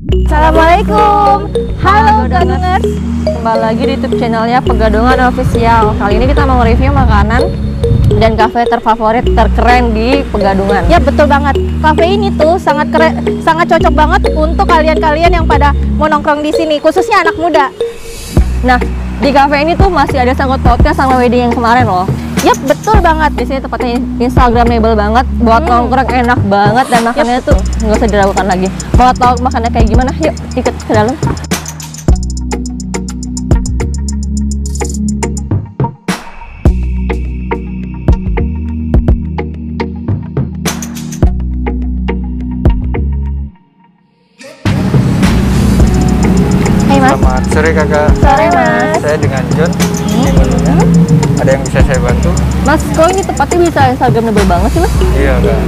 Assalamualaikum, halo Gadungers, kembali lagi di YouTube channelnya Pegadungan Official. Kali ini kita mau review makanan dan kafe terfavorit terkeren di Pegadungan. Ya betul banget, kafe ini tuh sangat keren, sangat cocok banget untuk kalian-kalian yang pada mau nongkrong di sini, khususnya anak muda. Nah, di kafe ini tuh masih ada sangkut pautnya sama wedding yang kemarin loh. Yap, betul banget. Di sini tempatnya Instagramable banget, buat nongkrong enak banget dan makannya tuh nggak usah diragukan lagi. Mau tahu makannya kayak gimana? Yuk ikut ke dalam. Hai Mas. Selamat sore kakak. Sore Mas. Saya dengan John. Ini menunya. Ada yang bisa saya bantu? Mas, kok ini tempatnya bisa Instagramable banget sih Mas? Iya kak.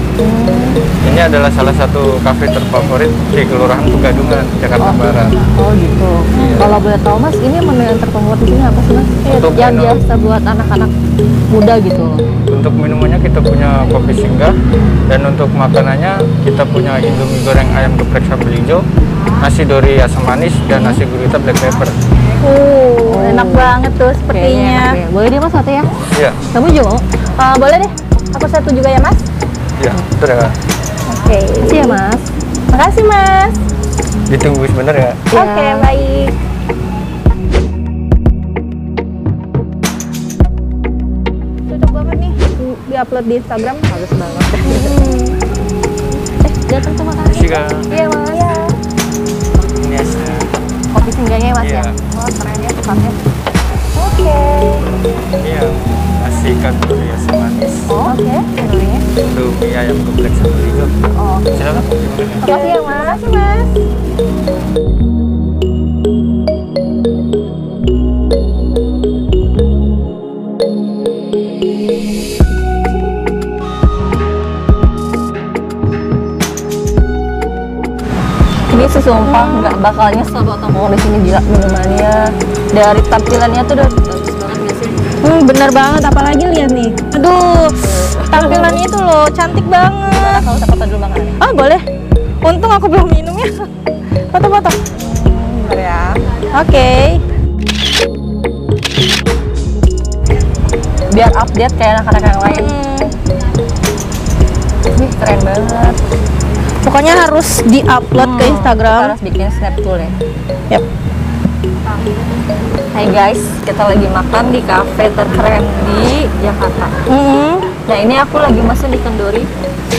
Ini adalah salah satu kafe terfavorit di Kelurahan Pegadungan, Jakarta Barat. Oh gitu. Iya. Kalau boleh tahu Mas, ini menu yang terfavorit di sini apa sih Mas? Untuk Yang menu- biasa buat anak-anak muda gitu loh. Untuk minumannya kita punya kopi singgah, dan untuk makanannya kita punya Indomie goreng ayam geprek sambal hijau, nasi dori asam manis, dan nasi gurita black pepper. Enak banget tuh Kayaknya sepertinya. enak deh. Boleh deh Mas satu ya? Iya, Kamu juga mau? Boleh deh, aku satu juga ya Mas. iya, betul ya kak. Oke. Makasih ya Mas. Makasih Mas. Ditunggu sebentar ya. Iya. Oke, baik. Cocok banget nih diupload di Instagram. Bagus banget. Datang sama kami. Terima kasih kak. Iya Mas. Ini asli. Kopi singgahnya ya Mas Iya. ya. Oh keren ya tempatnya. Oke. Ini yang nasi ikan dori asam manis, Oh oke. Menunya. Indomie ayam geprek sambal hijau. Oh. Silakan. dimakan. Makasih ya Mas. Makasih Mas. Ini sesumpah nggak bakal nyesel buat nongkrong di sini, gila minumannya dari tampilannya tuh udah bagus banget ya sih. Bener banget, apalagi lihat nih. Aduh, tampilannya itu loh cantik banget. Kalau foto dulu makanannya. Oh boleh. Untung aku belum minum ya. Foto-foto. Bentar ya. Oke. Biar update kayak anak-anak yang lain. Ini keren banget. Pokoknya harus di-upload ke Instagram. Kita harus bikin snap tool ya. Yap. Hai guys, kita lagi makan di kafe terkeren di Jakarta. Nah ini aku lagi mesen di Kendori.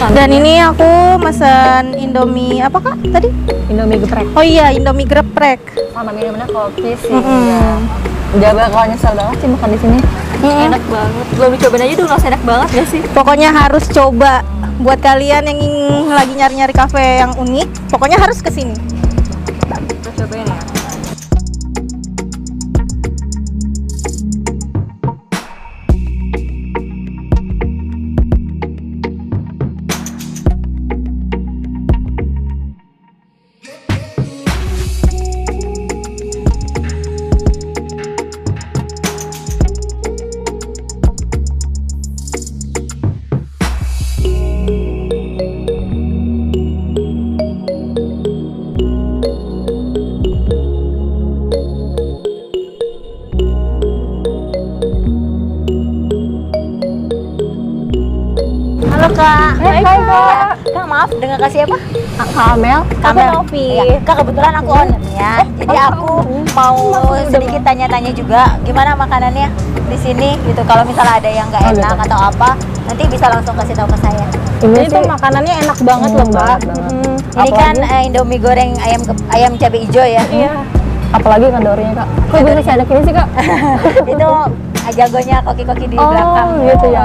Dan ini aku mesen Indomie apa Kak tadi? Indomie geprek Oh iya, Indomie geprek. sama minumannya kopi sih. Udah bakal nyesel banget sih makan di sini. Enak banget. Belum dicobain aja udah ngerasa enak banget ya sih. Pokoknya harus coba. Buat kalian yang lagi nyari-nyari kafe yang unik, pokoknya harus ke sini. Kita cobain ya. Halo Kak. Hai, Kak. Kak maaf, dengan kasih apa? Kamel. Aku Novi. Iya, Kak kebetulan aku ownernya, jadi aku mau sedikit tanya-tanya juga gimana makanannya di sini gitu. Kalau misalnya ada yang nggak enak atau apa, nanti bisa langsung kasih tahu ke saya. Ini tuh makanannya enak banget loh Mbak. Ini kan Indomie goreng ayam cabai hijau ya. Iya. Apalagi kendornya kak. Kok bisa sih ada gini sih kak? Itu jagonya koki-koki di belakang. Oh gitu ya.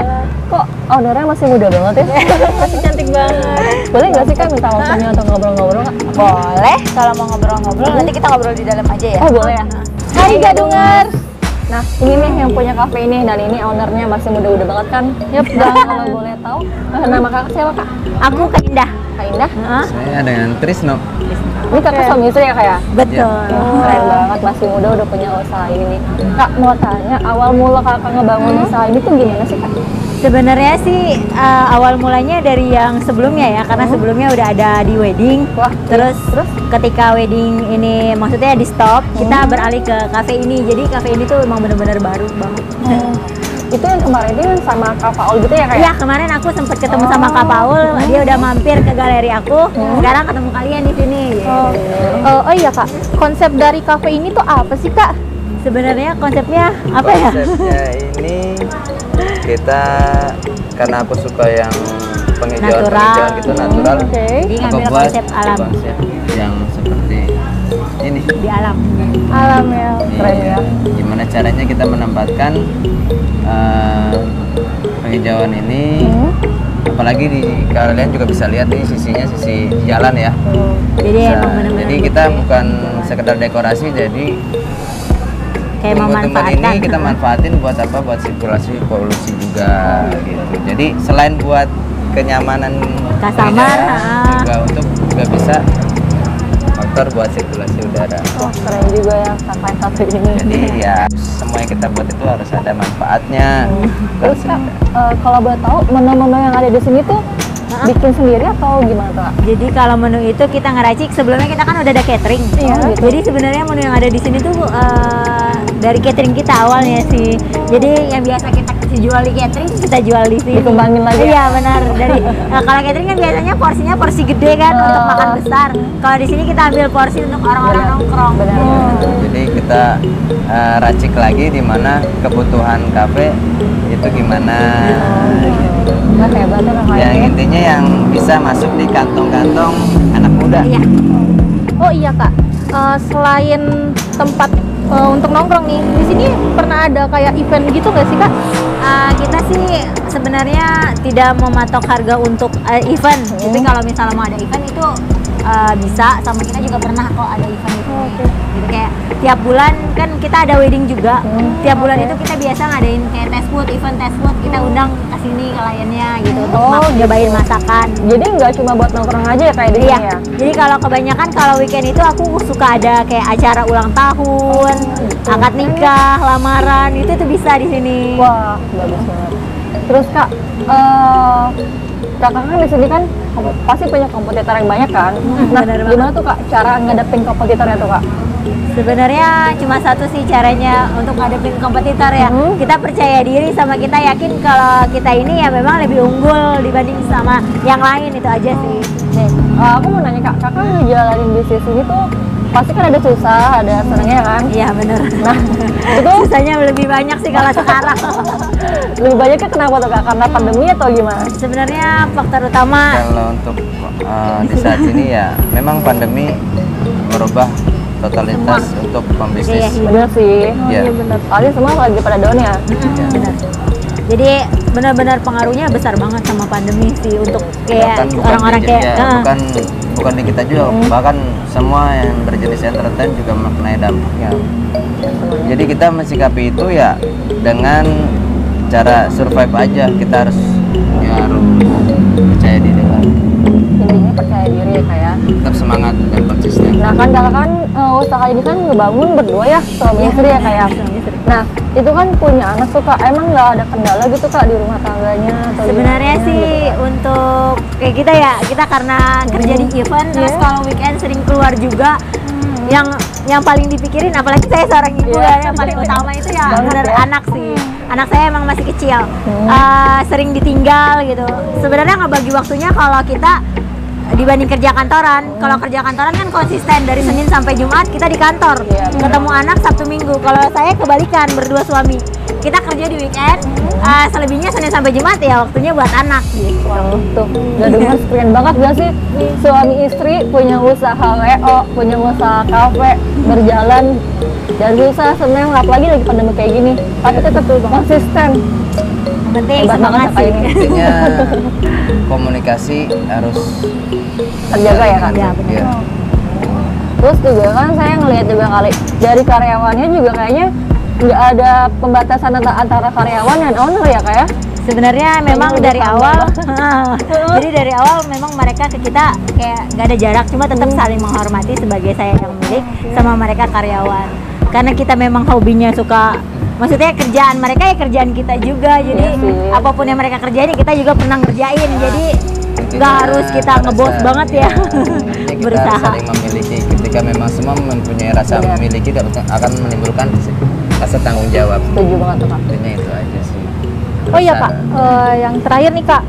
Kok ownernya masih muda banget ya? Masih cantik banget. Boleh nggak sih kak minta waktunya untuk ngobrol-ngobrol kak? Boleh, kalau mau ngobrol-ngobrol nanti kita ngobrol di dalam aja ya. Oh boleh ya. Hai Gadungers. Nah ini nih yang punya kafe ini dan ini ownernya masih muda-muda banget kan? Yap. Dan kalau boleh tahu nama kakak siapa kak? Aku Kak Indah. Kak Indah. Saya dengan Trisno. Ini kakak suami istri ya kak ya? Betul. Keren banget, masih muda udah punya usaha ini nih. Kak mau tanya, awal mula kakak ngebangun usaha ini tuh gimana sih kak? Sebenarnya sih awal mulanya dari yang sebelumnya ya, karena sebelumnya udah ada di wedding. Wah, Terus ketika wedding ini maksudnya di stop, kita beralih ke kafe ini. Jadi kafe ini tuh emang bener-bener baru banget. Itu yang kemarin itu yang sama Kak Paul gitu ya kak? Iya, kemarin aku sempat ketemu sama Kak Paul, dia udah mampir ke galeri aku. Sekarang ketemu kalian di sini. Oh iya Kak, konsep dari kafe ini tuh apa sih Kak? Sebenarnya konsepnya apa ya? Konsepnya ini kita karena aku suka yang penghijauan gitu natural. Oke. Jadi Aku ngambil buat konsep alam konsep yang seperti ini. di alam. Alam ya. Keren ya. Gimana caranya kita menempatkan penghijauan ini, apalagi di kalian juga bisa lihat nih sisinya sisi jalan ya. Jadi Bisa- emang benar-benar jadi kita bukan sekedar dekorasi, jadi kayak tempat ini memanfaatkan. kita manfaatin buat apa? Buat sirkulasi polusi juga gitu. Jadi selain buat kenyamanan Customer, pengendara, juga untuk juga bisa faktor buat sirkulasi udara. Wah keren juga ya kakak satu ini. Jadi ya semua yang kita buat itu harus ada manfaatnya. Terus kak, kalau boleh tahu menu-menu yang ada di sini tuh bikin sendiri atau gimana tuh kak? Jadi kalau menu itu kita ngeracik, sebelumnya kita kan udah ada catering. Iya, gitu. Jadi sebenarnya menu yang ada di sini tuh dari catering kita awalnya sih. Jadi yang biasa kita jual di catering kita jual di sini. Dikembangin lagi ya? Iya benar. Dari kalau catering kan biasanya porsinya porsi gede kan untuk makan besar. Kalau di sini kita ambil porsi untuk orang-orang nongkrong. Benar. Jadi kita racik lagi di mana kebutuhan kafe itu gimana. Nggak hebat ya kakak Yang ini. intinya yang bisa masuk di kantong-kantong anak muda. Iya. Oh iya Kak, selain tempat untuk nongkrong nih, di sini pernah ada kayak event gitu nggak sih Kak? Kita sih sebenarnya tidak mematok harga untuk event. Tapi kalau misalnya mau ada event itu bisa, sama kita juga pernah kok ada event itu. Jadi kayak tiap bulan kan kita ada wedding juga. Tiap bulan itu kita biasa ngadain kayak test food, event test food. Kita undang ke sini kliennya gitu untuk nyobain masakan. Jadi nggak cuma buat nongkrong aja ya kayak di sini Iya. ya? Jadi kalau kebanyakan kalau weekend itu aku suka ada kayak acara ulang tahun, akad nikah, lamaran, itu tuh bisa di sini. Wah bagus banget. Terus kak, kakak kan di sini kan pasti punya kompetitor yang banyak kan? Nah benar banget. gimana tuh kak cara ngadepin kompetitornya tuh kak? Sebenarnya cuma satu sih caranya untuk ngadepin kompetitor ya. Kita percaya diri sama kita yakin kalau kita ini ya memang lebih unggul dibanding sama yang lain, itu aja sih. Nih, aku mau nanya kak, kakak ngejalanin bisnis ini tuh pasti kan ada susah, ada senangnya kan? Iya bener. Nah, itu Susahnya lebih banyak sih kalau sekarang. lebih banyaknya kenapa tuh kak? Karena pandemi atau gimana? Sebenarnya faktor utama Kalau untuk di saat ini ya memang pandemi merubah totalitas untuk pembisnis. Iya. Bener sih. Iya. Bener. Soalnya semua lagi pada down ya. benar. Jadi benar-benar pengaruhnya besar banget sama pandemi sih untuk kayak Bahkan orang-orang di- kayak ya, bukan di kita juga, bahkan semua yang berjenis entertain juga mengenai dampaknya. Jadi kita mensikapi itu ya dengan cara survive aja. Kita harus percaya diri lah. Intinya percaya diri ya kak ya. Tetap semangat dan konsisten. Nah kan kakak kan usaha ini kan ngebangun berdua ya suami istri ya kak ya. Nah itu kan punya anak tuh kak, emang nggak ada kendala gitu kak di rumah tangganya? Atau sebenarnya gimana sih gitu? untuk kayak kita ya, kita karena kerja di event terus kalau weekend sering keluar juga. Yang paling dipikirin, apalagi saya seorang ibu ya, yang paling utama itu ya benar anak sih. Anak saya emang masih kecil, sering ditinggal gitu. Sebenarnya ngebagi waktunya kalau kita dibanding kerja kantoran. Kalau kerja kantoran kan konsisten dari Senin sampai Jumat kita di kantor. Ketemu anak Sabtu Minggu. Kalau saya kebalikan, berdua suami. kita kerja di weekend, selebihnya Senin sampai Jumat ya waktunya buat anak gitu. Tuh, udah dengar keren banget gak sih? Suami istri punya usaha WO, punya usaha kafe, berjalan dari usaha Senin, apalagi lagi pandemi kayak gini, tapi tetap konsisten. Penting Hebat semangat banget sih. ini. Intinya komunikasi harus Terjaga ya, Kak? Ya, benar. Iya. Terus juga kan saya ngelihat juga kali dari karyawannya juga kayaknya nggak ada pembatasan antara karyawan dan owner ya, Kak ya? Sebenarnya memang udah dari sama awal, jadi dari awal memang mereka ke kita kayak nggak ada jarak, cuma tetap saling menghormati sebagai saya yang milik sama mereka karyawan. Karena kita memang hobinya suka, maksudnya kerjaan mereka ya kerjaan kita juga, jadi Iya sih. apapun yang mereka kerjain kita juga pernah ngerjain, jadi Intinya nggak harus kita pada ngebos saat- banget ya, Intinya kita berusaha. saling memiliki. Ketika memang semua mempunyai rasa Benar. memiliki, akan menimbulkan rasa tanggung jawab. Setuju banget tuh, Kak. Intinya itu aja sih. Oh iya Terus Kak, ada- yang terakhir nih Kak,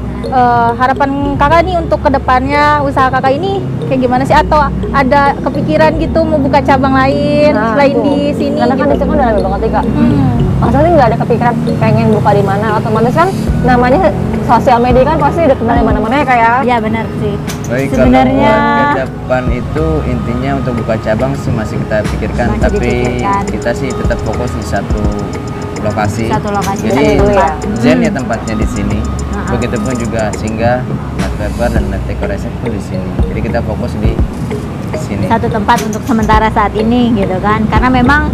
harapan Kakak nih untuk kedepannya usaha Kakak ini kayak gimana sih? Atau ada kepikiran gitu mau buka cabang lain selain tuh. di sini? Karena kan gitu? di sini kan udah rame banget nih, Kak. Hmm. Masa sih nggak ada kepikiran pengen buka di mana? Otomatis kan namanya sosial media kan pasti udah kenal di mana-mana ya, Kak ya? Ya benar sih. Baik, Sebenarnya- kalau buat ke depan itu intinya untuk buka cabang sih masih kita pikirkan, Masih tapi dipikirkan. kita sih tetap fokus di satu lokasi. Satu lokasi, Jadi satu dulu ya. Zen ya tempatnya di sini. Ha-ha. Begitupun juga Singgah, Night Paper dan Night Decoration pun di sini. Jadi kita fokus di sini. Satu tempat untuk sementara saat ini gitu kan, karena memang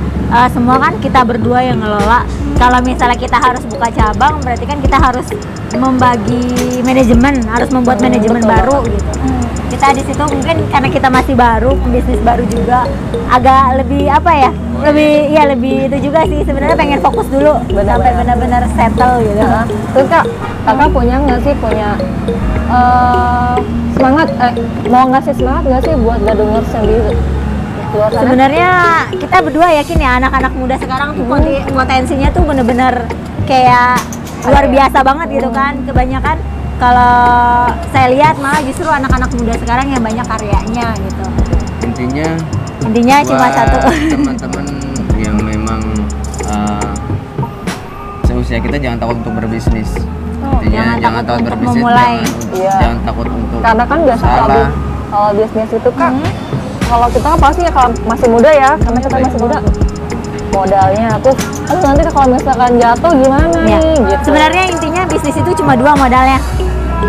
semua kan kita berdua yang ngelola. Kalau misalnya kita harus buka cabang, berarti kan kita harus membagi manajemen, harus membuat manajemen betul baru gitu. Kita di situ mungkin karena kita masih baru, bisnis baru juga, agak lebih apa ya, lebih itu juga sih. Sebenarnya pengen fokus dulu sampai benar-benar settle gitu. Nah, terus Kak, Kakak punya nggak sih semangat, mau ngasih semangat nggak sih buat gadungers yang di luar sana? Sebenarnya kita berdua yakin ya anak-anak muda sekarang tuh potensinya tuh bener-bener kayak luar biasa banget gitu kan. Kebanyakan kalau saya lihat malah justru anak-anak muda sekarang yang banyak karyanya gitu. Intinya Cuma buat satu. teman-teman yang memang seusia kita jangan takut untuk berbisnis. Intinya jangan takut untuk berbisnis, memulai. Iya. jangan takut untuk Karena kan biasa salah. kalau bisnis itu Kak, kalau kita kan pasti ya kalau masih muda ya, karena kita masih muda modalnya terus aduh nanti kalau misalkan jatuh gimana Ya. nih gitu. Sebenarnya intinya bisnis itu cuma dua modalnya.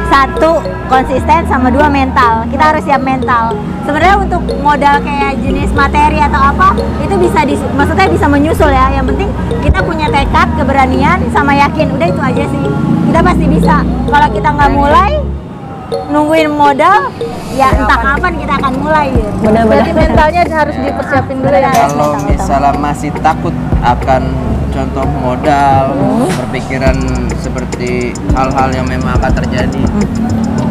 Satu konsisten sama dua mental. Kita harus siap mental. Sebenarnya untuk modal kayak jenis materi atau apa itu bisa maksudnya bisa menyusul ya. Yang penting kita punya tekad, keberanian sama yakin. Udah itu aja sih. Kita pasti bisa. Kalau kita nggak mulai nungguin modal, ya entah kapan kita akan mulai gitu. Benar-benar. Berarti mentalnya harus dipersiapin dulu ya. Kalau misalnya masih takut akan contoh modal, berpikiran seperti hal-hal yang memang akan terjadi,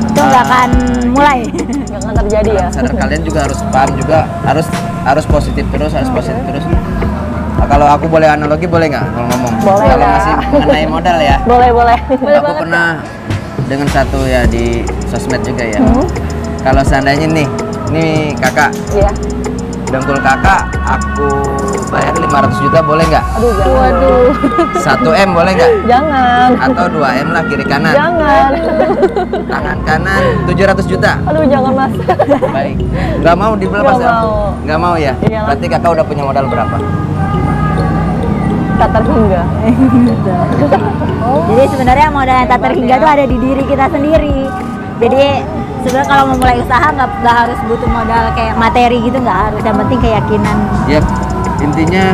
Itu nggak akan mulai. Jangan terjadi ya. sadar kalian juga harus paham juga, harus positif terus, harus positif terus. Nah, kalau aku boleh analogi boleh nggak kalau ngomong? Boleh, Kalau Kak. masih mengenai modal ya, Boleh. aku pernah dengan satu ya di sosmed juga ya. Kalau seandainya nih kakak, Iya. dengkul kakak, aku bayar 500 juta boleh nggak? Aduh jangan. Waduh. 1 M boleh nggak? Jangan. Atau 2 M lah kiri kanan. Jangan. Tangan kanan 700 juta. Aduh jangan Mas. Baik. Nggak mau dilepas Nggak ya? mau. Nggak mau ya? Iya. Berarti kakak udah punya modal berapa? Tak terhingga. Jadi sebenarnya modal yang tak terhingga itu ada di diri kita sendiri. Jadi sebenarnya kalau mau mulai usaha nggak harus butuh modal kayak materi gitu, nggak harus. Yang penting keyakinan. Yap. Intinya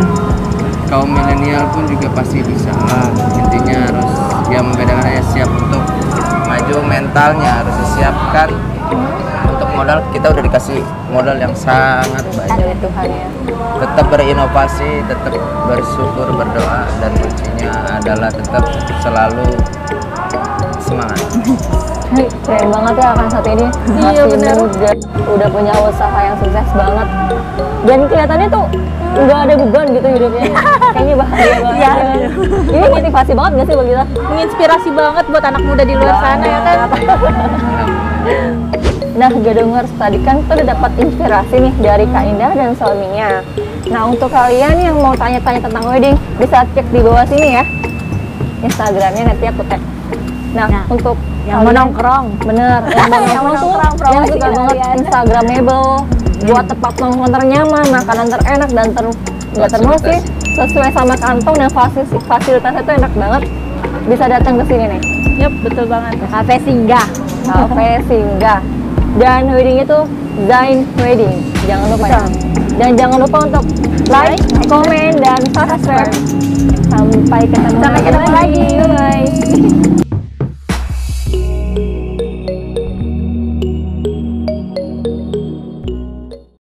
kaum milenial pun juga pasti bisa lah. Intinya harus yang membedakan hanya siap untuk maju, mentalnya harus disiapkan. Untuk modal kita udah dikasih modal yang sangat banyak. Dari Tuhan ya. Tetap berinovasi, tetap bersyukur, berdoa, dan kuncinya adalah tetap selalu semangat. Keren banget ya Kang satu ini. Iya, Masih bener. muda, udah punya usaha yang sukses banget. Dan kelihatannya tuh nggak ada beban gitu hidupnya. Kayaknya bahagia banget. Iya, ya. Ini motivasi banget nggak sih bagi kita? Menginspirasi banget buat anak muda di luar sana ya kan. Nah, Gadungers tadi kan kita udah dapat inspirasi nih dari Kak Indah dan suaminya. Nah, untuk kalian yang mau tanya-tanya tentang wedding, bisa cek di bawah sini ya. Instagramnya nanti aku tag. Nah, Nah, untuk yang mau kalian- nongkrong. Bener, yang mau Yang mau nongkrong tuh nongkrong, yang promosi suka banget kalian. Instagramable, buat tempat nongkrong ternyaman, makanan terenak dan nggak terus sih sesuai sama kantong dan fasilitasnya tuh enak banget. Bisa datang ke sini nih. Yap, betul banget. Cafe Singgah. Cafe Singgah. Dan weddingnya tuh Zain Wedding. Jangan lupa ya. Dan jangan lupa untuk like, komen, dan subscribe. Sampai ketemu Sampai ketemu lagi.